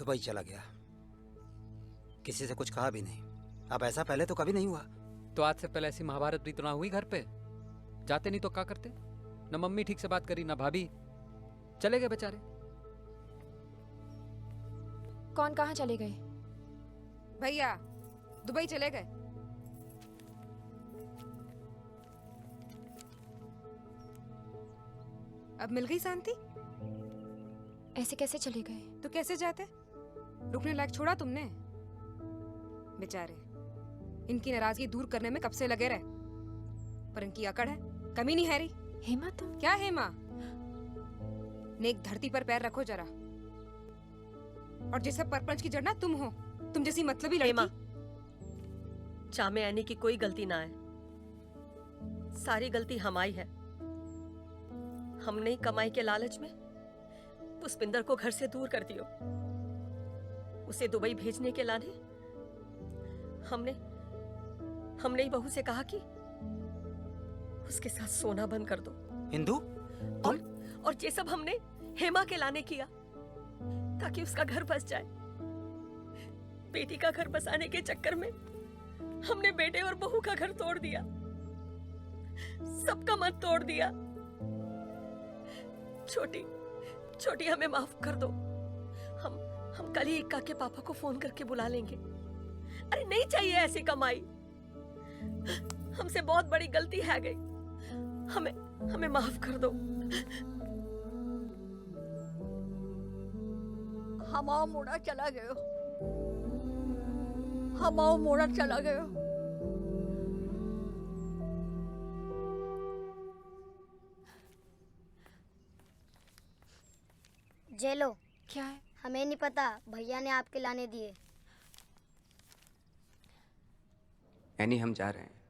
Dubai चला गया, किसी से कुछ कहा भी नहीं। अब ऐसा पहले तो कभी नहीं हुआ। तो आज से पहले ऐसी महाभारत भी तो ना हुई घर पे। जाते नहीं तो क्या करते? न मम्मी ठीक से बात करी, ना भाभी, चले गए बेचारे। कौन कहाँ चले गए? भैया दुबई चले गए। अब मिल गई शांति? ऐसे कैसे चले गए? तो कैसे जाते? रुकने लायक छोड़ा तुमने? बेचारे इनकी नाराजगी दूर करने में कब से लगे रहे, पर इनकी अकड़ है, कमी नहीं है रही। हेमा तुम? क्या हेमा? नेक धरती पर पैर रखो जरा। और जैसे परपंच की जड़ ना तुम हो, तुम जैसी मतलबी हेमा, लड़की। चा में आने की कोई गलती ना है, सारी गलती हमारी है। हमने ही कमाई के लालच में पुष्पिंदर को घर से दूर कर दियो। उसे दुबई भेजने के लाने हमने ही बहू से कहा कि उसके साथ सोना बंद कर दो। हिंदू और ये सब हमने हेमा के लाने किया ताकि उसका घर बस जाए। बेटी का घर बसाने के चक्कर में हमने बेटे और बहू का घर तोड़ दिया, सबका मन तोड़ दिया। छोटी हमें माफ कर दो। हम कल ही इक्का के पापा को फोन करके बुला लेंगे। अरे नहीं चाहिए ऐसी कमाई, हमसे बहुत बड़ी गलती है गई, हमें माफ कर दो। हमाओ मोड़ा चला गयो, हमाओ मोड़ा चला गयो। जेलो। क्या है? हमें नहीं पता, भैया ने आपके लाने दिए। एनी, हम जा रहे हैं।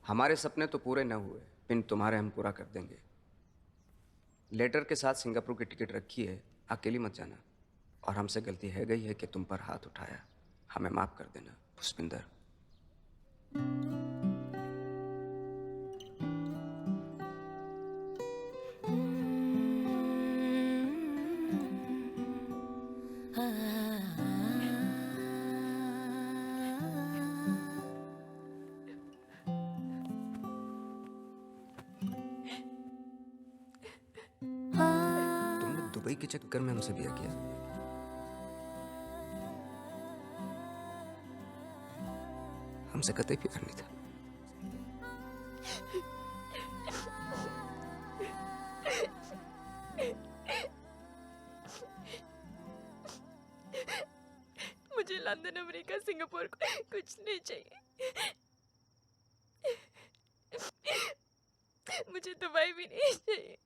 हमारे सपने तो पूरे न हुए, पिन तुम्हारे हम पूरा कर देंगे। लेटर के साथ सिंगापुर की टिकट रखी है, अकेली मत जाना। और हमसे गलती है गई है कि तुम पर हाथ उठाया, हमें माफ कर देना पुष्पिंदर। तुमने दुबई के चक्कर में हमसे ब्याह किया। हमसे कतई प्यार नहीं था। मुझे लंदन, अमेरिका, सिंगापुर कुछ नहीं चाहिए। मुझे दुबई भी नहीं चाहिए।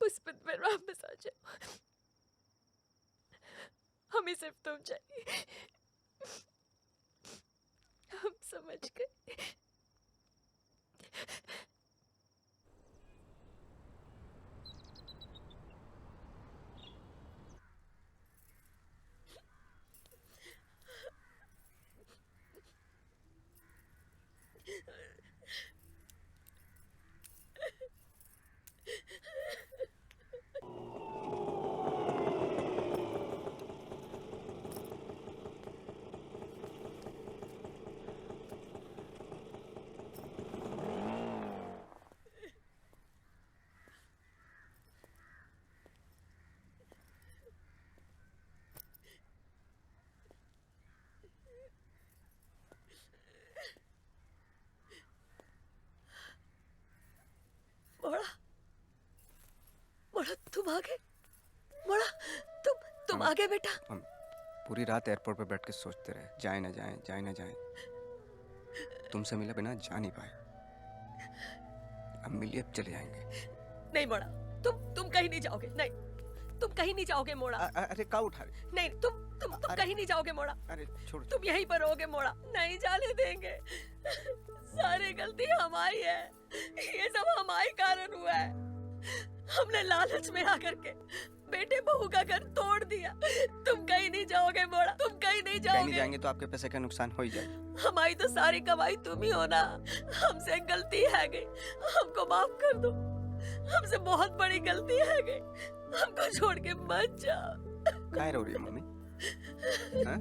पुष्पिंदर वापस आ जाओ, हमें सिर्फ तुम चाहिए। हम समझ गए। मोड़ा तुम आ गए। मोड़ा तुम आ गए बेटा। हम पूरी रात एयरपोर्ट पर बैठ के सोचते रहे, जाए ना जाए, जाए ना जाए। तुमसे मिले बिना जा नहीं पाए। अब मिलिए, अब चले जाएंगे। नहीं मोड़ा, तुम कहीं नहीं जाओगे। नहीं, तुम कहीं नहीं जाओगे मोड़ा। अरे क्या उठा रहे? नहीं, तुम कहीं नहीं जाओगे मोड़ा। अरे छोड़। तुम यहीं पर रहोगे मोड़ा, नहीं जाने देंगे। सारी गलती हमारी है, ये सब हमारे कारण हुआ है। हमने लालच में आकर के बेटे बहू का घर तोड़ दिया। तुम कहीं नहीं जाओगे मोड़ा, तुम कहीं नहीं नहीं जाओगे? जाएंगे तो आपके पैसे का नुकसान हो ही जाएगा। हमारी तो सारी कमाई तुम ही हो ना। हमसे गलती है गई, हमको माफ कर दो। हमसे बहुत बड़ी गलती है गई, हमको छोड़ के मत जाओ। काहे रो रही है मम्मी? हाँ?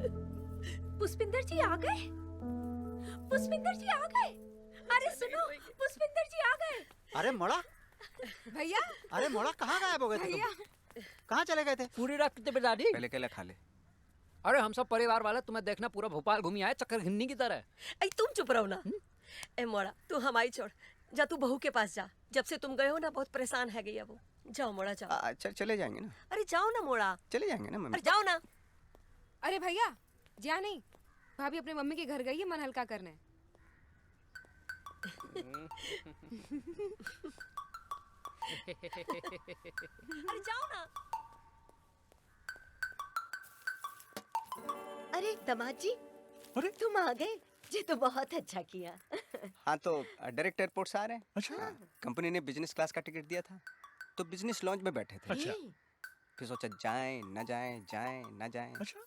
पुष्पिंदर जी आ गए। पुष्पिंदर जी आ गए। अरे सुनो, पुष्पिंदर जी आ गए। अरे मोड़ा, भैया अरे मोड़ा कहाँ गायब हो गए थे भैया तुम? कहाँ चले गए थे? पूरी रात कितने बजे दादी? पहले केला खा ले। अरे हम सब परिवार वाले तुम्हें देखना पूरा भोपाल घूमी आए चक्कर घिन्नी की तरह। ऐ तुम चुप रहो ना। ए मोड़ा, तू हमारी छोड़, जा तू बहू के पास जा। जब से तुम गए हो ना बहुत परेशान है गई है वो। जाओ मोड़ा जाओ। अच्छा चले जाएंगे ना, अरे जाओ ना मोड़ा, चले जाएंगे ना मम्मी। अरे जाओ ना। अरे भैया जा नहीं, भाभी अपने मम्मी के घर गई है मन हल्का करने। अरे जाओ ना। अरे दामाद जी, अरे तुम आ गए, ये तो बहुत अच्छा किया। हाँ तो डायरेक्ट एयरपोर्ट से आ रहे हैं। अच्छा। कंपनी ने बिजनेस क्लास का टिकट दिया था तो बिजनेस लॉन्च में बैठे थे। अच्छा। फिर सोचा जाएं न जाएं, जाएं न जाएं। अच्छा।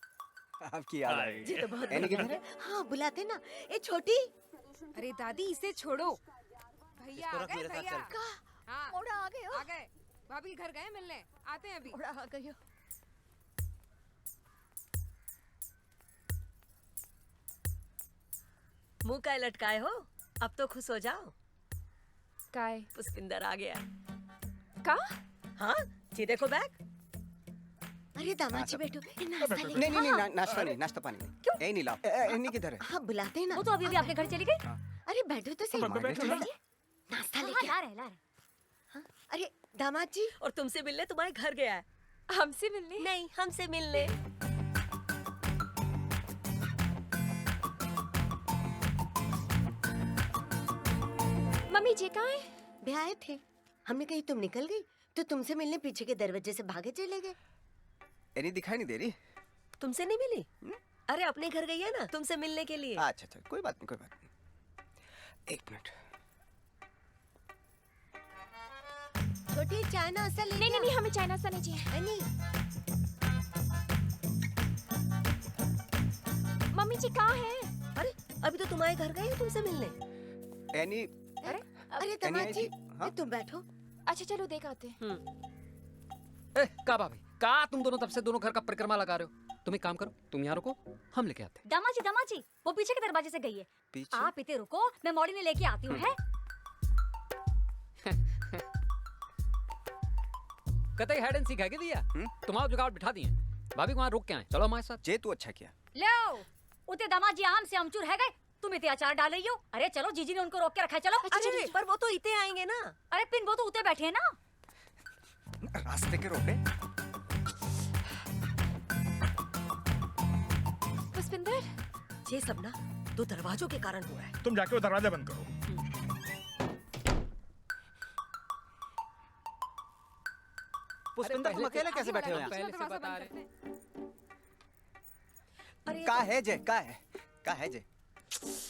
आपकी याद आ ये गई। तो बहुत एनी बढ़िया किधर है। है? हाँ बुलाते ना। ए छोटी, अरे दादी इसे छोड़ो। भैया इसको आ रख गए मेरे साथ भैया। चल। हाँ मोड़ा आ गए हो। आ गए, भाभी के घर गए मिलने, आते हैं अभी। मोड़ा आ गए हो। मुंह का लटकाए हो, अब तो खुश हो जाओ। काय पुष्पिंदर आ गया। का? हाँ जी देखो बैग। अरे दामाद जी बैठो, ए, नाश्ता ले। नहीं नहीं नहीं नाश्ता नहीं, नाश्ता पानी नहीं। ए नहीं लाओ। एनी किधर है? हाँ बुलाते ना। वो तो अभी अभी अपने घर चली गई। अरे बैठो तो सही। बैठो ना। नाश्ता हाँ, लेके ला रहे ला रहे। हाँ, अरे दामाद जी, और तुमसे मिलने तुम्हारे घर गया है। हमसे मिलने? नहीं, हमसे मिलने। मम्मी जी कहाँ है? वे आए थे, हमने कही तुम निकल गई तो तुमसे मिलने पीछे के दरवाजे से भागे चले गए। एनी दिखाई नहीं दे रही। तुमसे नहीं मिली? अरे अपने घर गई है ना तुमसे मिलने के लिए। अच्छा अच्छा कोई बात नहीं, कोई बात नहीं। एक मिनट। छोटी चाय नाश्ता ले। नहीं नहीं नहीं, हमें चाय नाश्ता नहीं चाहिए। नहीं। मम्मी जी कहाँ है? अरे अभी तो तुम्हारे घर गई है तुमसे मिलने। एनी अरे दामाद जी, हाँ? तुम बैठो। अच्छा चलो देख आते हैं। ए का भाभी का तुम दोनों तब से दोनों घर का परिक्रमा लगा रहे हो? तुम एक काम करो, तुम यहाँ रुको, हम लेके आते हैं। दामाद जी वो पीछे के दरवाजे से गई है। पीछे? आप इतने रुको, मैं मॉडी ने लेके आती हूँ। है कतई हाइड एंड सीख है क्या दिया? तुम्हारा जुगाड़ बिठा दिए। भाभी को वहाँ रुक के आए, चलो हमारे साथ। जे तू अच्छा किया। लो, उते दामाद जी आम से अमचूर है गए, तुम इतने अचार डाल रही हो। अरे चलो, जीजी ने उनको रोक के रखा है। चलो। अरे पर वो तो इतने आएंगे ना। अरे पिन वो तो उते बैठे हैं ना। रास्ते के रोके। पुष्पिंदर ये सब ना तो दरवाजों के कारण हो रहा है। तुम जाके वो दरवाजा बंद करो। पुष्पिंदर तुम अकेले कैसे बैठे हो यहाँ? पहले से बता रहे। अरे का है जे?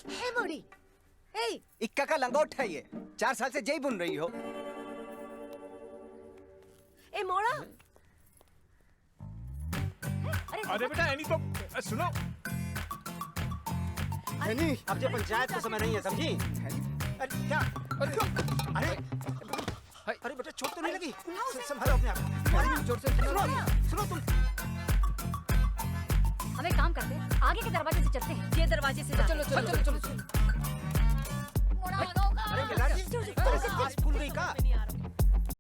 ए मोड़ी, ए इक्का का लंगोट है ये। 4 साल से जय बुन रही हो। ए मोड़ा, अरे बेटा एनी तो सुनो। नहीं, अब जो पंचायत का समय नहीं है, समझी? अरे क्या? अरे बेटा चोट तो नहीं लगी? संभालो अपने आप को। अरे जोर से सुनो तुम। हम एक काम करते हैं, आगे के दरवाजे से चलते हैं। ये दरवाजे से चलो चलो चलो चलो।